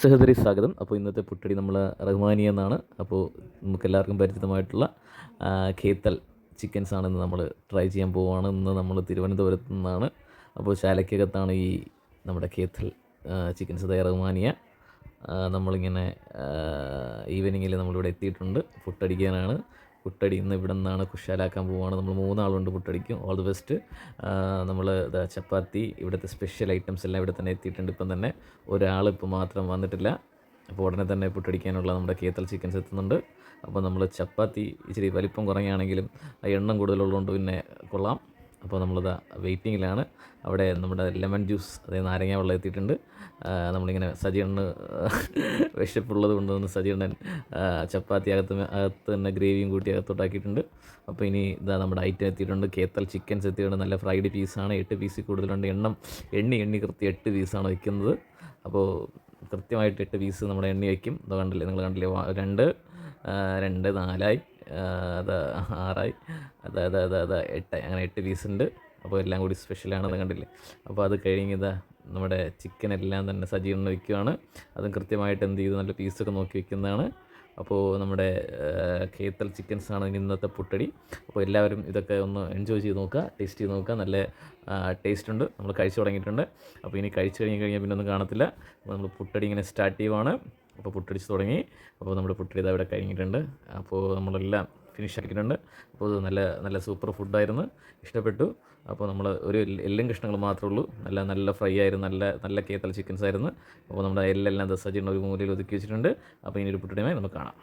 സഹോദരി സ്വാഗതം. അപ്പോൾ ഇന്നത്തെ പുട്ടടി നമ്മൾ റഹ്മാനി എന്നാണ്. അപ്പോൾ നമുക്കെല്ലാവർക്കും പരിചിതമായിട്ടുള്ള ഖേത്തൽ ചിക്കൻസ് ആണ് ഇന്ന് നമ്മൾ ട്രൈ ചെയ്യാൻ പോവുകയാണ്. ഇന്ന് നമ്മൾ തിരുവനന്തപുരത്ത് നിന്നാണ്. അപ്പോൾ ശാലയ്ക്കകത്താണ് ഈ നമ്മുടെ ഖേത്തൽ ചിക്കൻസ് റഹ്മാനിയ. നമ്മളിങ്ങനെ ഈവനിങ്ങിൽ നമ്മളിവിടെ എത്തിയിട്ടുണ്ട്. പുട്ടടിക്കാനാണ്. പുട്ടടി ഇന്ന് ഇവിടെ നിന്നാണ് കുശാലാക്കാൻ പോവുകയാണ്. നമ്മൾ 3 ആളുണ്ട് പുട്ടടിക്കും. All the best. നമ്മൾ ചപ്പാത്തി, ഇവിടുത്തെ സ്പെഷ്യൽ ഐറ്റംസ് എല്ലാം ഇവിടെ തന്നെ എത്തിയിട്ടുണ്ട്. ഇപ്പം തന്നെ ഒരാളിപ്പോൾ മാത്രം വന്നിട്ടില്ല. അപ്പോൾ ഉടനെ തന്നെ പുട്ടടിക്കാനുള്ള നമ്മുടെ ഖേത്തൽ ചിക്കൻസ് എത്തുന്നുണ്ട്. അപ്പോൾ നമ്മൾ ചപ്പാത്തി ഇച്ചിരി വലിപ്പം കുറയുകയാണെങ്കിലും എണ്ണം കൂടുതലുള്ളതുകൊണ്ട് പിന്നെ കൊള്ളാം. അപ്പോൾ നമ്മളിതാ വെയിറ്റിങ്ങിലാണ്. അവിടെ നമ്മുടെ ലെമൺ ജ്യൂസ്, അതായത് നാരങ്ങ വെള്ളം എത്തിയിട്ടുണ്ട്. നമ്മളിങ്ങനെ സജിയണ്ണന് വിശപ്പുള്ളത് കൊണ്ടുവന്ന് സജിയണ്ണൻ ചപ്പാത്തി അകത്ത് തന്നെ ഗ്രേവിയും കൂട്ടി അകത്തോട്ടാക്കിയിട്ടുണ്ട്. അപ്പോൾ ഇനി ഇതാ നമ്മുടെ ഐറ്റം എത്തിയിട്ടുണ്ട്. ഖേത്തൽ ചിക്കൻസ് എത്തിയിട്ടുണ്ട്. നല്ല ഫ്രൈഡ് പീസാണ്. 8 പീസ് കൂടുതലുണ്ട്. എണ്ണി കൃത്യം 8 പീസാണ് വയ്ക്കുന്നത്. അപ്പോൾ കൃത്യമായിട്ട് 8 പീസ് നമ്മുടെ എണ്ണി വയ്ക്കും. അത് കണ്ടില്ലേ, നിങ്ങൾ കണ്ടില്ലേ, 2 2 4 അത് 6 അത് 8 അങ്ങനെ 8 പീസുണ്ട്. അപ്പോൾ എല്ലാം കൂടി സ്പെഷ്യലാണെന്ന് കണ്ടില്ലേ. അപ്പോൾ അത് കഴിഞ്ഞിതാ നമ്മുടെ ചിക്കൻ എല്ലാം തന്നെ സജീവം വയ്ക്കുകയാണ്. അതും കൃത്യമായിട്ട് എന്ത് ചെയ്തു നല്ല പീസൊക്കെ നോക്കി വയ്ക്കുന്നതാണ്. അപ്പോൾ നമ്മുടെ ഖേത്തൽ ചിക്കൻസാണ് ഇന്നത്തെ പുട്ടടി. അപ്പോൾ എല്ലാവരും ഇതൊക്കെ ഒന്ന് എൻജോയ് ചെയ്ത് നോക്കുക, ടേസ്റ്റ് ചെയ്ത് നോക്കുക. നല്ല ടേസ്റ്റ് ഉണ്ട്. നമ്മൾ കഴിച്ചു തുടങ്ങിയിട്ടുണ്ട്. അപ്പോൾ ഇനി കഴിച്ച് കഴിഞ്ഞാൽ പിന്നെ ഒന്നും കാണത്തില്ല. അപ്പോൾ നമ്മൾ പുട്ടടി ഇങ്ങനെ സ്റ്റാർട്ട് ചെയ്യുവാണ്. അപ്പോൾ പുട്ടടിച്ച് തുടങ്ങി. അപ്പോൾ നമ്മുടെ പുട്ടടി ഇതാ ഇവിടെ കഴിഞ്ഞിട്ടുണ്ട്. അപ്പോൾ നമ്മളെല്ലാം ഫിനിഷ് ആക്കിയിട്ടുണ്ട്. അപ്പോൾ ഇത് നല്ല സൂപ്പർ ഫുഡായിരുന്നു, ഇഷ്ടപ്പെട്ടു. അപ്പോൾ നമ്മൾ ഒരു എല്ലും കഷ്ണങ്ങൾ മാത്രമേ ഉള്ളൂ. നല്ല ഫ്രൈ ആയിരുന്നു. നല്ല ഖേത്തൽ ചിക്കൻസ് ആയിരുന്നു. അപ്പോൾ നമ്മുടെ എല്ലെല്ലാം സജിയുടെ ഒരു മൂലയിൽ ഒതുക്കി വെച്ചിട്ടുണ്ട്. അപ്പോൾ ഇനി ഒരു പുട്ടടിയുമായി നമുക്ക് കാണാം.